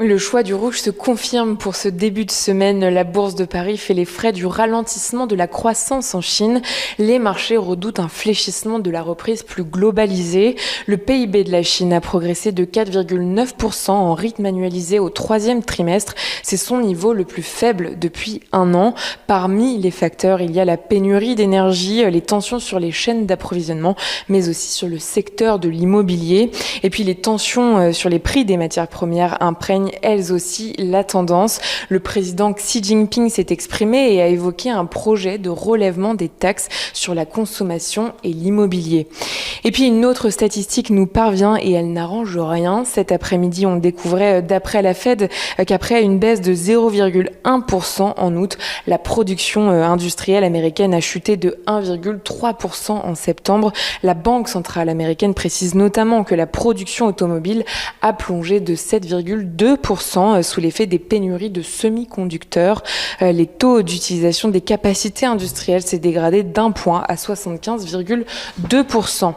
Le choix du rouge se confirme pour ce début de semaine. La bourse de Paris fait les frais du ralentissement de la croissance en Chine. Les marchés redoutent un fléchissement de la reprise plus globalisée. Le PIB de la Chine a progressé de 4,9% en rythme annualisé au troisième trimestre. C'est son niveau le plus faible depuis un an. Parmi les facteurs, il y a la pénurie d'énergie, les tensions sur les chaînes d'approvisionnement, mais aussi sur le secteur de l'immobilier. Et puis les tensions sur les prix des matières premières imprègnent elles aussi la tendance. Le président Xi Jinping s'est exprimé et a évoqué un projet de relèvement des taxes sur la consommation et l'immobilier. Et puis une autre statistique nous parvient et elle n'arrange rien. Cet après-midi, on découvrait d'après la Fed qu'après une baisse de 0,1% en août, la production industrielle américaine a chuté de 1,3% en septembre. La Banque centrale américaine précise notamment que la production automobile a plongé de 7,2% sous l'effet des pénuries de semi-conducteurs. Les taux d'utilisation des capacités industrielles s'est dégradé d'un point à 75,2%.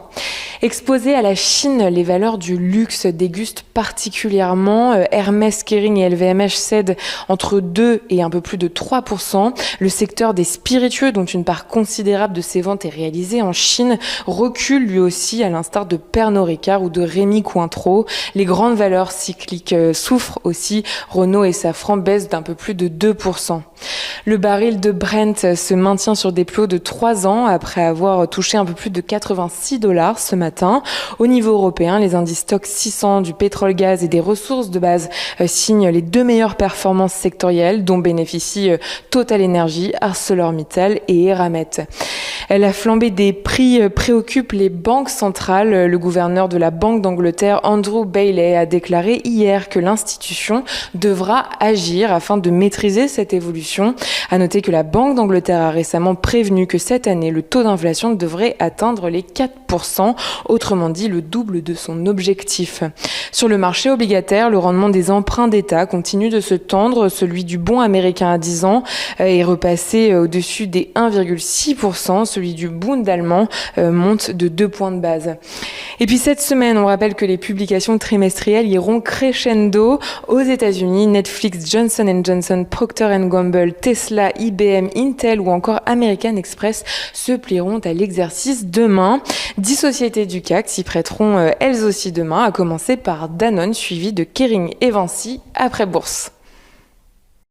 Exposées à la Chine, les valeurs du luxe dégustent particulièrement. Hermès, Kering et LVMH cèdent entre 2 et un peu plus de 3%. Le secteur des spiritueux, dont une part considérable de ses ventes est réalisée en Chine, recule lui aussi, à l'instar de Pernod Ricard ou de Rémy Cointreau. Les grandes valeurs cycliques souffrent aussi. Renault et Safran baissent d'un peu plus de 2%. Le baril de Brent se maintient sur des plus hauts de 3 ans après avoir touché un peu plus de $86 ce matin. Au niveau européen, les indices Stoxx 600 du pétrole-gaz et des ressources de base signent les deux meilleures performances sectorielles dont bénéficient Total Energy, ArcelorMittal et Eramet. La flambée des prix préoccupe les banques centrales. Le gouverneur de la Banque d'Angleterre, Andrew Bailey, a déclaré hier que l'institution devra agir afin de maîtriser cette évolution. À noter que la Banque d'Angleterre a récemment prévenu que cette année, le taux d'inflation devrait atteindre les 4%, autrement dit le double de son objectif. Sur le marché obligataire, le rendement des emprunts d'État continue de se tendre. Celui du bond américain à 10 ans est repassé au-dessus des 1,6%. Celui du Bund allemand monte de 2 points de base. Et puis cette semaine, on rappelle que les publications trimestrielles iront crescendo. Aux États-Unis, Netflix, Johnson & Johnson, Procter & Gamble, Tesla, IBM, Intel ou encore American Express se plieront à l'exercice demain. 10 sociétés du CAC s'y prêteront elles aussi demain, à commencer par Danone, suivi de Kering et Vinci après bourse.